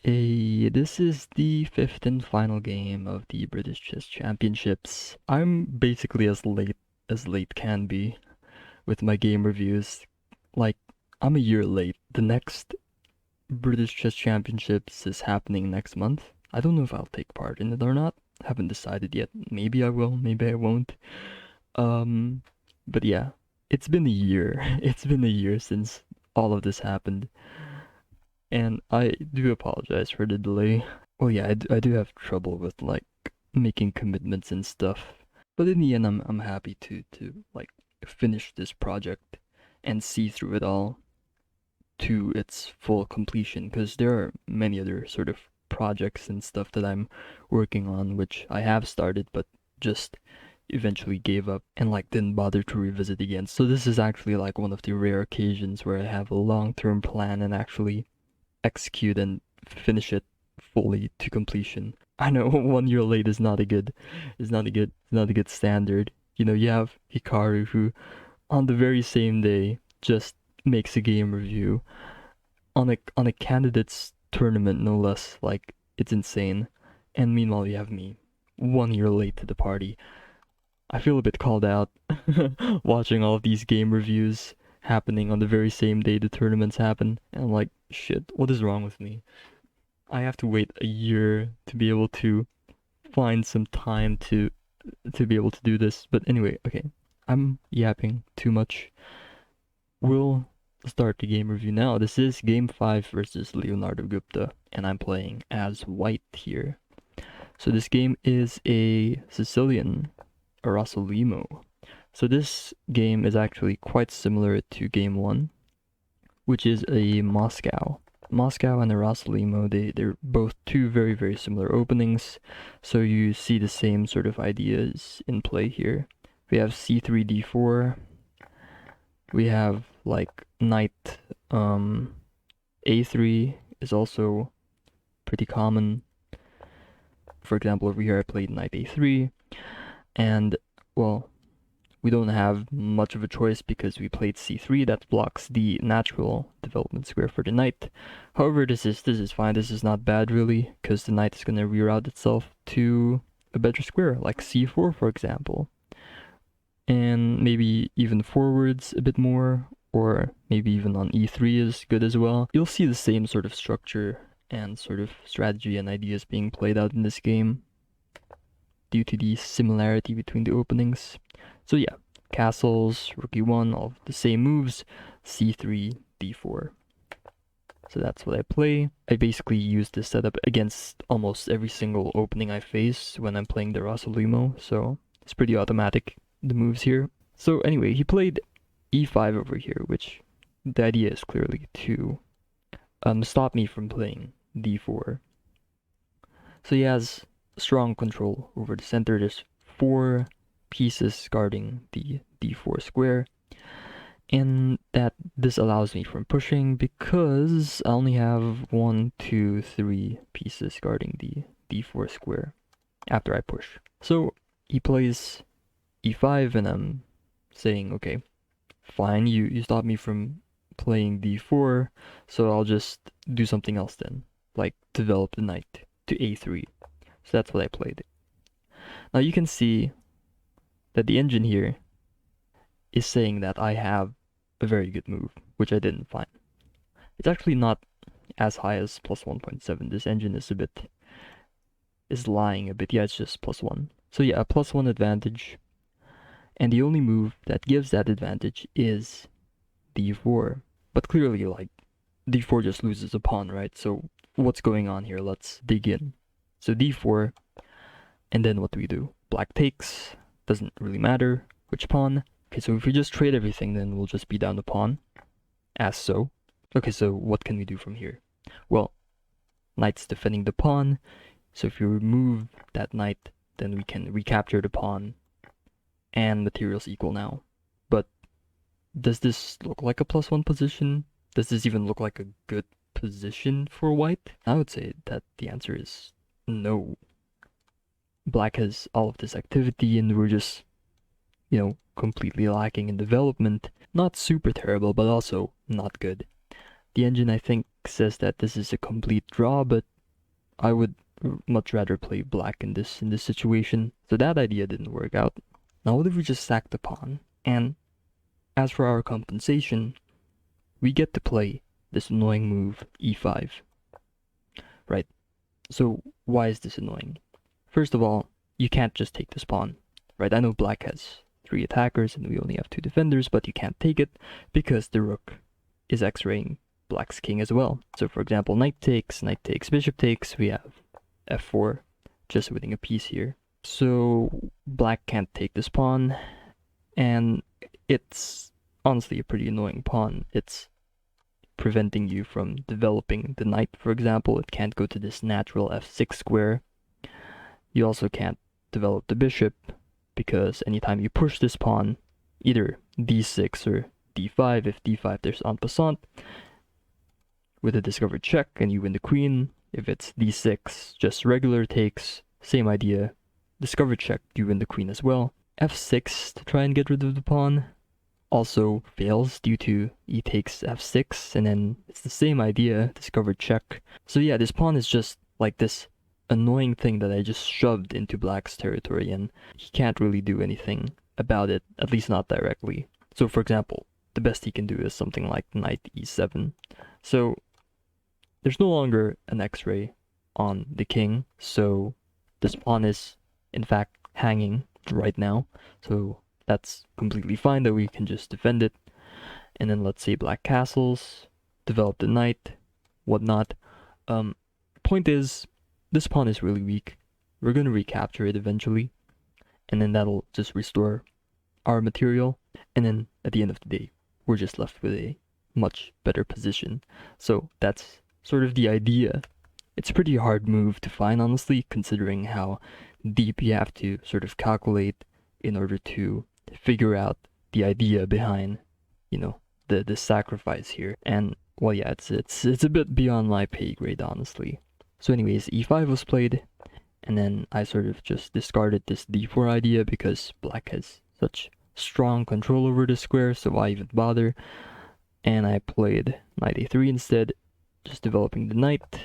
This is the fifth and final game of the British Chess Championships. I'm basically as late can be with my game reviews. Like, I'm a year late. The next British Chess Championships is happening next month. I don't know if I'll take part in it or not. Haven't decided yet. Maybe I will, maybe I won't. Um, but yeah, it's been a year. It's been a year since all of this happened. And I do apologize for the delay. Well, yeah, I do have trouble with like making commitments and stuff. But in the end, I'm happy to like finish this project and see through it all to its full completion because there are many other sort of projects and stuff that I'm working on which I have started but just eventually gave up and like didn't bother to revisit again. So this is actually like one of the rare occasions where I have a long-term plan and actually execute and finish it fully to completion. I know 1 year late is not a good standard. You know, you have Hikaru who on the very same day just makes a game review on a candidates tournament no less. Like it's insane. And meanwhile you have me 1 year late to the party. I feel a bit called out watching all of these game reviews happening on the very same day the tournaments happen. And I'm like, shit, what is wrong with me? I have to wait a year to be able to find some time to be able to do this. But anyway, okay. I'm yapping too much. We'll start the game review now. This is game 5 versus Leonardo Gupta, and I'm playing as white here. So this game is a Sicilian Arasolimo. So this game is actually quite similar to game 1, which is a Moscow. Moscow and Arasolimo, they're both two very, very similar openings, so you see the same sort of ideas in play here. We have c3, d4. We have like knight a3 is also pretty common. For example, over here I played knight a3, and well, we don't have much of a choice because we played c3 that blocks the natural development square for the knight. However, this is fine. This is not bad really because the knight is going to reroute itself to a better square like c4 for example, and maybe even forwards a bit more, or maybe even on e3 is good as well. You'll see the same sort of structure and sort of strategy and ideas being played out in this game due to the similarity between the openings. So yeah, castles, rook e1, all the same moves, c3, d4. So that's what I play. I basically use this setup against almost every single opening I face when I'm playing the Arasolimo, so it's pretty automatic, the moves here. So anyway, he played e5 over here, which the idea is clearly to stop me from playing d4. So he has strong control over the center. There's 4 pieces guarding the d4 square, and that this allows me from pushing because I only have 1, 2, 3 pieces guarding the d4 square after I push. So he plays e5 and I'm saying, okay, fine, you stop me from playing d4, so I'll just do something else then, like develop the knight to a3. So that's what I played. Now you can see that the engine here is saying that I have a very good move, which I didn't find. It's actually not as high as plus 1.7. This engine is lying a bit. Yeah, it's just +1. So yeah, a +1 advantage. And the only move that gives that advantage is d4. But clearly, like, d4 just loses a pawn, right? So what's going on here? Let's dig in. So d4, and then what do we do? Black takes, doesn't really matter which pawn. Okay, so if we just trade everything, then we'll just be down the pawn, as so. Okay, so what can we do from here? Well, knight's defending the pawn, so if you remove that knight, then we can recapture the pawn, and materials equal now. But does this look like a +1 position? Does this even look like a good position for white? I would say that the answer is no. Black has all of this activity and we're just, you know, completely lacking in development. Not super terrible, but also not good. The engine, I think, says that this is a complete draw, but I would much rather play black in this situation. So that idea didn't work out. Now what if we just sack the pawn? And as for our compensation, we get to play this annoying move e5. Right. So why is this annoying? First of all, you can't just take this pawn. Right? I know black has 3 attackers and we only have 2 defenders, but you can't take it because the rook is x-raying black's king as well. So for example, knight takes, bishop takes, we have f4, just winning a piece here. So black can't take this pawn, and it's honestly a pretty annoying pawn. It's preventing you from developing the knight, for example. It can't go to this natural f6 square. You also can't develop the bishop, because anytime you push this pawn, either d6 or d5, if d5 there's en passant, with a discovered check and you win the queen. If it's d6, just regular takes, same idea, discovered check, you win the queen as well. f6 to try and get rid of the pawn also fails due to e takes f6, and then it's the same idea, discovered check. So yeah, this pawn is just like this annoying thing that I just shoved into black's territory, and he can't really do anything about it, at least not directly. So for example, the best he can do is something like knight e7. So there's no longer an x-ray on the king, so this pawn is in fact hanging right now. So that's completely fine that we can just defend it. And then let's say black castles, develop the knight, whatnot. Point is, this pawn is really weak. We're gonna recapture it eventually, and then that'll just restore our material. And then at the end of the day, we're just left with a much better position. So that's sort of the idea. It's a pretty hard move to find, honestly, considering how deep you have to sort of calculate in order to figure out the idea behind, you know, the sacrifice here. And well, yeah, it's a bit beyond my pay grade, honestly. So anyways, e5 was played, and then I sort of just discarded this d4 idea because black has such strong control over the square, so why even bother? And I played knight a3 instead, just developing the knight,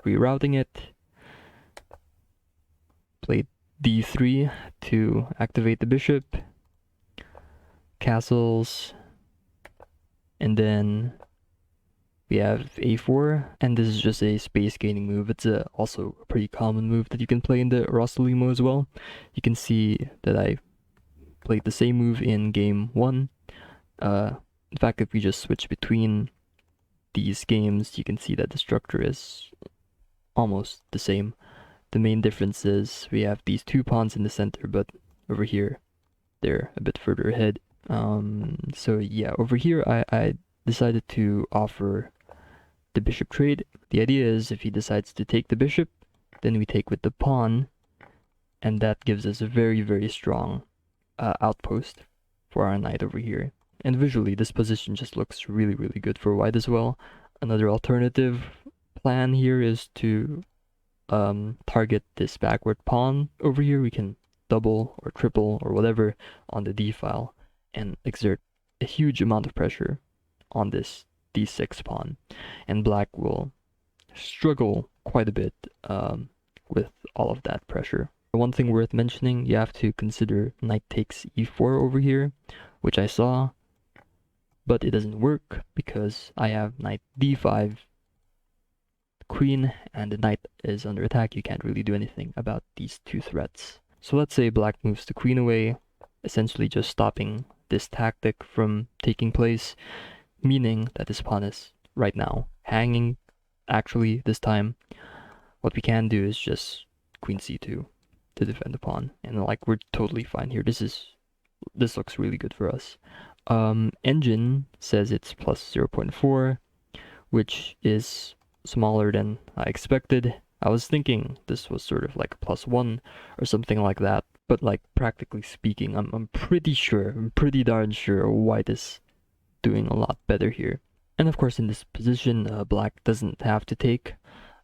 rerouting it. Played d3 to activate the bishop, castles, and then we have a4, and this is just a space gaining move. It's also a pretty common move that you can play in the Rossolimo as well. You can see that I played the same move in game 1. In fact, if we just switch between these games, you can see that the structure is almost the same. The main difference is we have these 2 pawns in the center, but over here they're a bit further ahead. So yeah, over here I decided to offer the bishop trade. The idea is if he decides to take the bishop, then we take with the pawn, and that gives us a very, very strong outpost for our knight over here. And visually, this position just looks really, really good for white as well. Another alternative plan here is to target this backward pawn over here. We can double or triple or whatever on the d file and exert a huge amount of pressure on this d6 pawn, and black will struggle quite a bit with all of that pressure. One thing worth mentioning, you have to consider knight takes e4 over here, which I saw, but it doesn't work because I have knight d5, queen, and the knight is under attack. You can't really do anything about these 2 threats. So let's say black moves the queen away, essentially just stopping this tactic from taking place, meaning that this pawn is right now hanging. Actually, this time, what we can do is just queen c2 to defend the pawn, and like we're totally fine here. This looks really good for us. Engine says it's plus 0.4, which is smaller than I expected. I was thinking this was sort of like a +1 or something like that, but like practically speaking, I'm pretty darn sure white is doing a lot better here. And of course in this position, black doesn't have to take,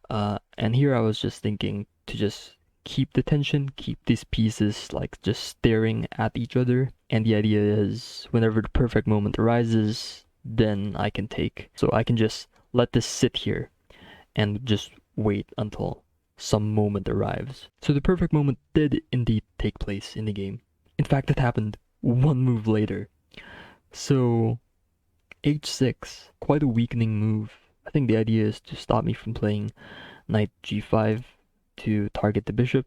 and here I was just thinking to just keep the tension, keep these pieces like just staring at each other, and the idea is whenever the perfect moment arises, then I can take. So I can just let this sit here and just wait until some moment arrives. So the perfect moment did indeed take place in the game. In fact, it happened one move later. So h6, quite a weakening move. I think the idea is to stop me from playing knight g5 to target the bishop.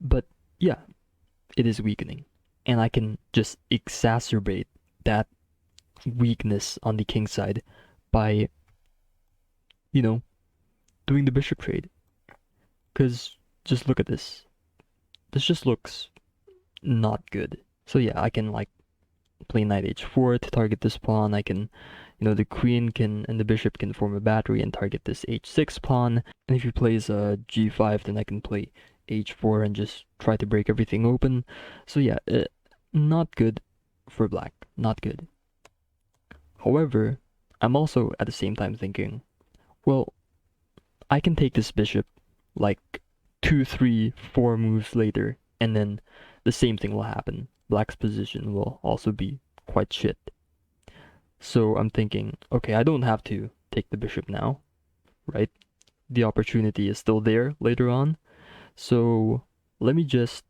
But yeah, it is weakening. And I can just exacerbate that weakness on the king side by, doing the bishop trade. Because just look at this. This just looks not good. So yeah, I can like play knight h4 to target this pawn. I can, the queen and the bishop can form a battery and target this h6 pawn. And if he plays g5, then I can play h4 and just try to break everything open. So yeah, not good for black. Not good. However, I'm also at the same time thinking, well, I can take this bishop like 2, 3, 4 moves later, and then the same thing will happen. Black's position will also be quite shit. So I'm thinking, okay, I don't have to take the bishop now, right? The opportunity is still there later on. So let me just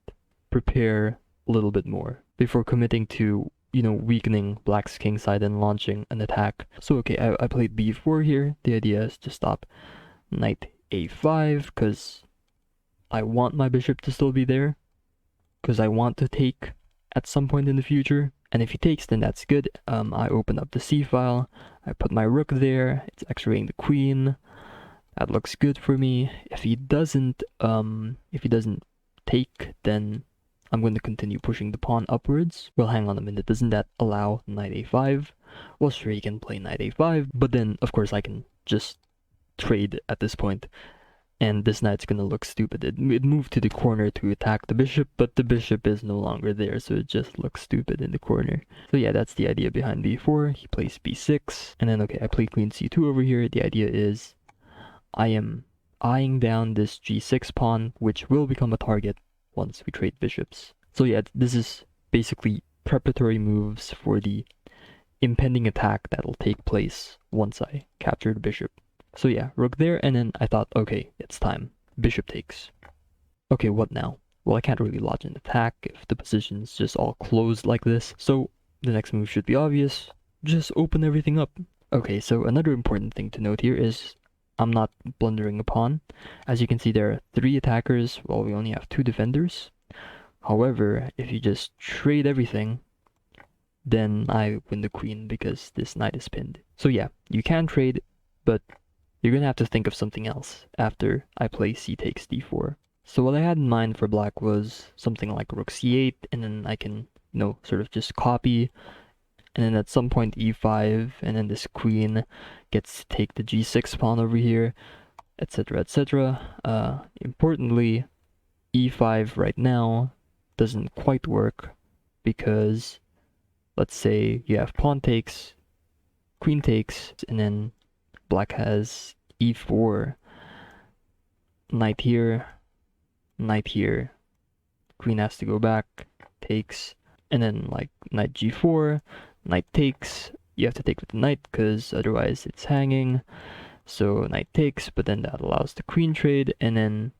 prepare a little bit more before committing to, weakening black's king side and launching an attack. So okay, I played b4 here. The idea is to stop knight a5 because I want my bishop to still be there, because I want to take at some point in the future. And if he takes, then that's good. I open up the c file, I put my rook there, it's x-raying the queen. That looks good for me. If he doesn't take, then I'm going to continue pushing the pawn upwards. Well, hang on a minute, doesn't that allow knight a5? Well, sure, he can play knight a5, but then, of course, I can just trade at this point. And this knight's gonna look stupid. It moved to the corner to attack the bishop, but the bishop is no longer there, so it just looks stupid in the corner. So yeah, that's the idea behind b4. He plays b6, and then okay, I play queen c2 over here. The idea is I am eyeing down this g6 pawn, which will become a target once we trade bishops. So yeah, this is basically preparatory moves for the impending attack that'll take place once I capture the bishop. So yeah, rook there, and then I thought, okay, it's time. Bishop takes. Okay, what now? Well, I can't really lodge an attack if the position's just all closed like this, so the next move should be obvious. Just open everything up. Okay, so another important thing to note here is I'm not blundering a pawn. As you can see, there are 3 attackers, while we only have 2 defenders. However, if you just trade everything, then I win the queen because this knight is pinned. So yeah, you can trade, but you're gonna have to think of something else after I play c takes d4. So what I had in mind for black was something like rook c8, and then I can, sort of just copy, and then at some point e5, and then this queen gets to take the g6 pawn over here, etc, etc. Importantly, e5 right now doesn't quite work because let's say you have pawn takes, queen takes, and then black has e4, knight here, queen has to go back, takes, and then like knight g4, knight takes. You have to take with the knight because otherwise it's hanging. So knight takes, but then that allows the queen trade, and then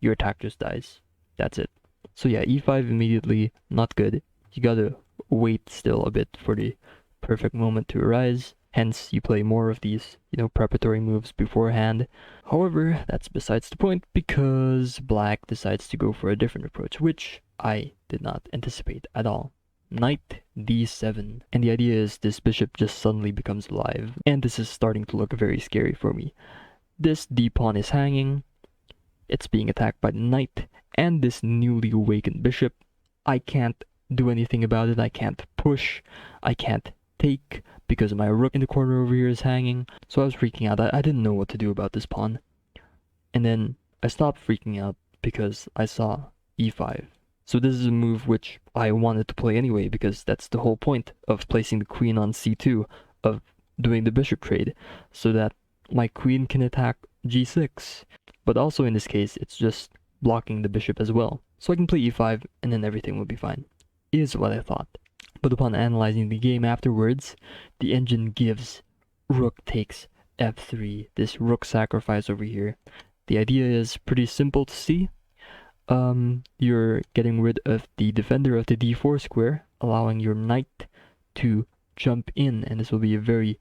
your attack just dies. That's it. So yeah, e5 immediately, not good. You gotta wait still a bit for the perfect moment to arise. Hence, you play more of these, preparatory moves beforehand. However, that's besides the point because black decides to go for a different approach, which I did not anticipate at all. Knight d7. And the idea is this bishop just suddenly becomes alive. And this is starting to look very scary for me. This d-pawn is hanging. It's being attacked by the knight and this newly awakened bishop. I can't do anything about it. I can't push. I can't take because my rook in the corner over here is hanging. So I was freaking out. I didn't know what to do about this pawn. And then I stopped freaking out because I saw e5. So this is a move which I wanted to play anyway because that's the whole point of placing the queen on c2, of doing the bishop trade, so that my queen can attack g6. But also in this case, it's just blocking the bishop as well. So I can play e5 and then everything will be fine, is what I thought. But upon analyzing the game afterwards, the engine gives rook takes f3, this rook sacrifice over here. The idea is pretty simple to see. You're getting rid of the defender of the d4 square, allowing your knight to jump in, and this will be a very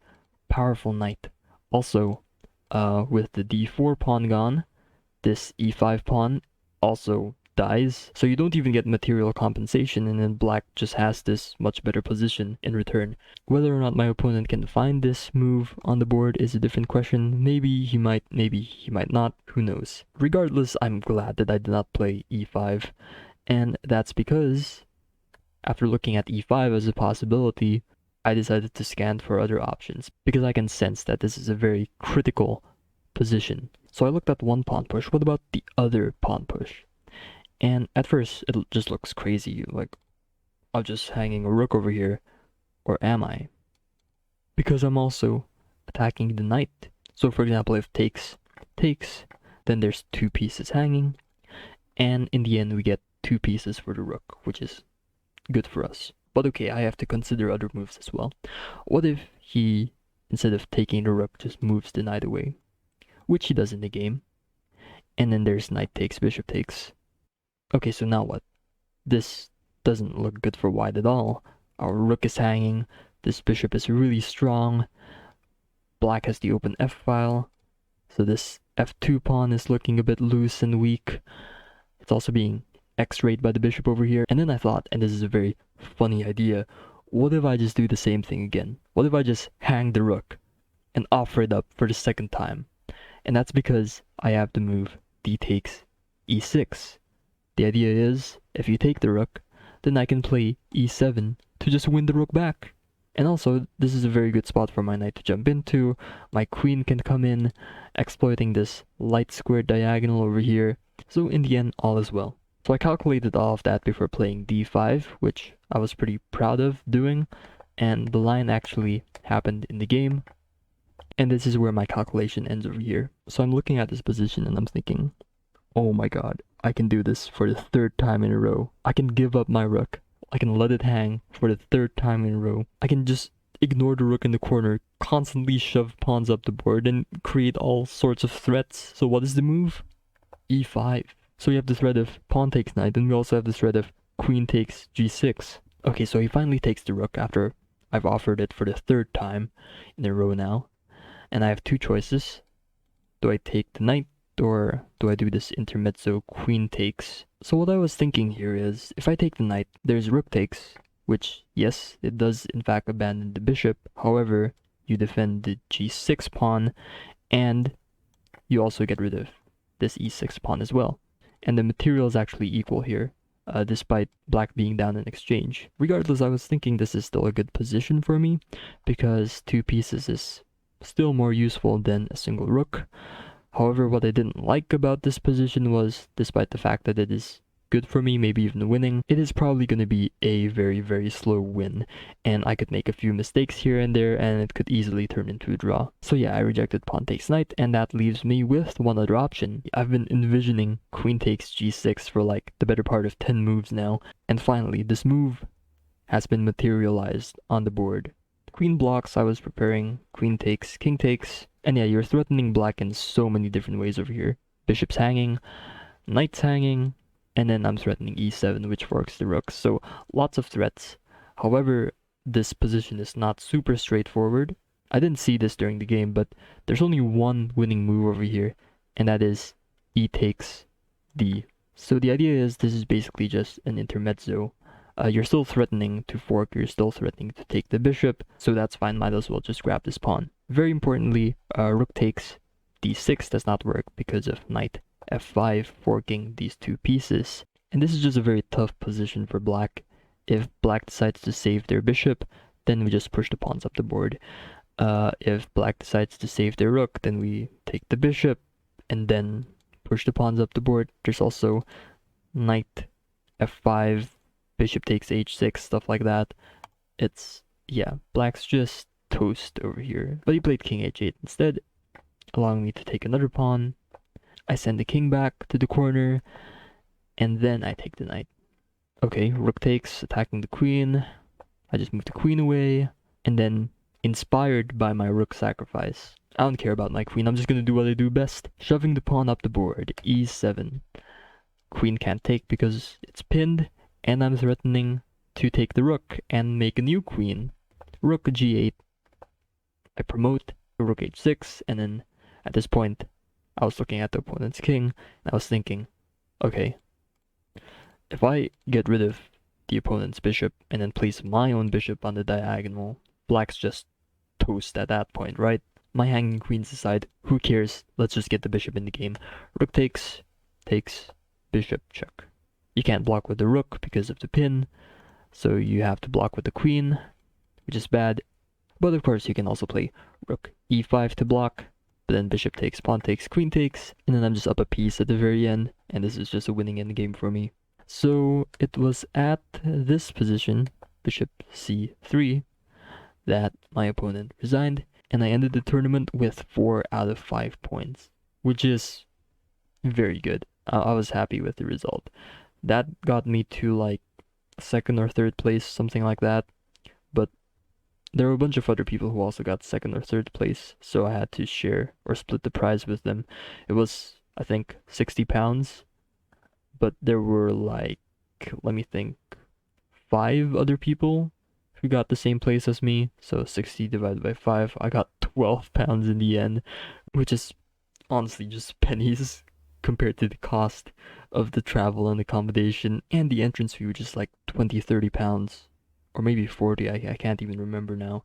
powerful knight. Also, with the d4 pawn gone, this e5 pawn also dies, so you don't even get material compensation, and then black just has this much better position in return. Whether or not my opponent can find this move on the board is a different question. Maybe he might not, who knows. Regardless, I'm glad that I did not play e5, and that's because after looking at e5 as a possibility, I decided to scan for other options, because I can sense that this is a very critical position. So I looked at one pawn push. What about the other pawn push? And at first, it just looks crazy, like, I'm just hanging a rook over here, or am I? Because I'm also attacking the knight. So for example, if takes, then there's 2 pieces hanging, and in the end we get 2 pieces for the rook, which is good for us. But okay, I have to consider other moves as well. What if he, instead of taking the rook, just moves the knight away? Which he does in the game. And then there's knight takes, bishop takes. Okay, so now what? This doesn't look good for white at all. Our rook is hanging, this bishop is really strong, black has the open f-file, so this f2 pawn is looking a bit loose and weak. It's also being x-rayed by the bishop over here. And then I thought, and this is a very funny idea, what if I just do the same thing again? What if I just hang the rook and offer it up for the second time? And that's because I have the move d takes e6. The idea is, if you take the rook, then I can play e7 to just win the rook back. And also, this is a very good spot for my knight to jump into. My queen can come in, exploiting this light square diagonal over here. So in the end, all is well. So I calculated all of that before playing d5, which I was pretty proud of doing. And the line actually happened in the game. And this is where my calculation ends over here. So I'm looking at this position and I'm thinking, oh my god, I can do this for the 3rd time in a row. I can give up my rook. I can let it hang for the 3rd time in a row. I can just ignore the rook in the corner, constantly shove pawns up the board, and create all sorts of threats. So what is the move? e5. So we have the threat of pawn takes knight, and we also have the threat of queen takes g6. Okay, so he finally takes the rook after I've offered it for the 3rd time in a row now. And I have 2 choices. Do I take the knight, or do I do this intermezzo queen takes? So what I was thinking here is, if I take the knight, there's rook takes, which, yes, it does in fact abandon the bishop. However, you defend the g6 pawn, and you also get rid of this e6 pawn as well. And the material is actually equal here, despite black being down in exchange. Regardless, I was thinking this is still a good position for me, because 2 pieces is still more useful than a single rook. However, what I didn't like about this position was, despite the fact that it is good for me, maybe even winning, it is probably going to be a very, very slow win, and I could make a few mistakes here and there, and it could easily turn into a draw. So yeah, I rejected pawn takes knight, and that leaves me with one other option. I've been envisioning queen takes g6 for like the better part of 10 moves now, and finally, this move has been materialized on the board. Queen blocks, I was preparing queen takes, king takes, and yeah, you're threatening black in so many different ways over here. Bishop's hanging, knight's hanging, and then I'm threatening e7, which forks the rooks, so lots of threats. However, this position is not super straightforward. I didn't see this during the game, but there's only one winning move over here, and that is e takes d. So the idea is this is basically just an intermezzo. You're still threatening to fork, you're still threatening to take the bishop, so that's fine, might as well just grab this pawn. Very importantly, rook takes d6 does not work because of knight f5 forking these 2 pieces. And this is just a very tough position for black. If black decides to save their bishop, then we just push the pawns up the board. If black decides to save their rook, then we take the bishop and then push the pawns up the board. There's also knight f5, bishop takes h6, stuff like that. It's, yeah, black's just toast over here. But he played king h8 instead, allowing me to take another pawn. I send the king back to the corner, and then I take the knight. Okay, rook takes, attacking the queen. I just move the queen away, and then, inspired by my rook sacrifice, I don't care about my queen, I'm just gonna do what I do best. Shoving the pawn up the board, e7. Queen can't take because it's pinned, and I'm threatening to take the rook and make a new queen. Rook g8. I promote, rook h6, and then at this point, I was looking at the opponent's king, and I was thinking, okay, if I get rid of the opponent's bishop and then place my own bishop on the diagonal, black's just toast at that point, right? My hanging queen's aside, who cares? Let's just get the bishop in the game. Rook takes, bishop check. You can't block with the rook because of the pin, so you have to block with the queen, which is bad. But of course, you can also play rook e5 to block, but then bishop takes, pawn takes, queen takes, and then I'm just up a piece at the very end, and this is just a winning endgame for me. So it was at this position, bishop c3, that my opponent resigned, and I ended the tournament with 4 out of 5 points, which is very good. I was happy with the result. That got me to like second or third place, something like that. But there were a bunch of other people who also got second or third place, so I had to share or split the prize with them. It was, I think, £60, but there were like, let me think, 5 other people who got the same place as me, so 60 divided by 5, I got £12 in the end, which is honestly just pennies compared to the cost of the travel and accommodation, and the entrance fee, which is like 20-30 pounds, or maybe 40, I can't even remember now.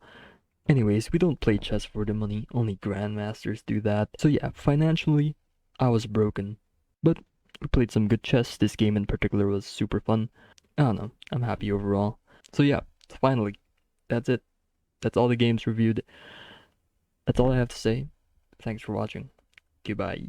Anyways, we don't play chess for the money, only grandmasters do that. So yeah, financially, I was broken, but we played some good chess. This game in particular was super fun. I don't know, I'm happy overall. So yeah, finally, that's it. That's all the games reviewed. That's all I have to say. Thanks for watching. Goodbye.